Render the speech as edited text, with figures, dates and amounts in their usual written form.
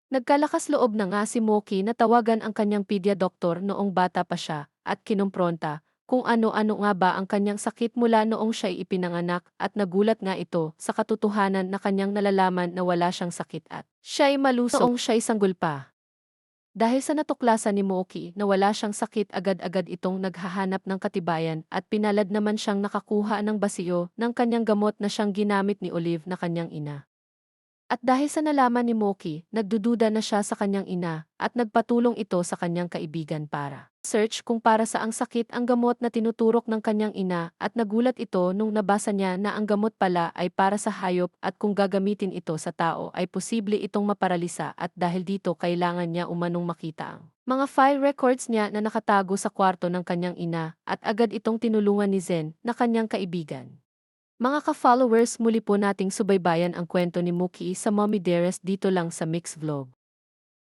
Nagkalakas loob na nga si Moki na tawagan ang kanyang pedya-doktor noong bata pa siya at kinumpronta kung ano-ano nga ba ang kanyang sakit mula noong siya'y ipinanganak at nagulat nga ito sa katotohanan na kanyang nalalaman na wala siyang sakit at siya'y malusog noong siya'y sanggol pa. Dahil sa natuklasan ni Moki na wala siyang sakit agad-agad itong naghahanap ng katibayan at pinalad naman siyang nakakuha ng basiyo ng kanyang gamot na siyang ginamit ni Olive na kanyang ina. At dahil sa nalaman ni Moki, nagdududa na siya sa kanyang ina at nagpatulong ito sa kanyang kaibigan para search kung para sa ang sakit ang gamot na tinuturok ng kanyang ina at nagulat ito nung nabasa niya na ang gamot pala ay para sa hayop at kung gagamitin ito sa tao ay posible itong maparalisa at dahil dito kailangan niya umanong makita ang mga file records niya na nakatago sa kwarto ng kanyang ina at agad itong tinulungan ni Zen na kanyang kaibigan. Mga ka-followers, muli po nating subaybayan ang kwento ni Muki sa Mommy Dearest dito lang sa Mix Vlog.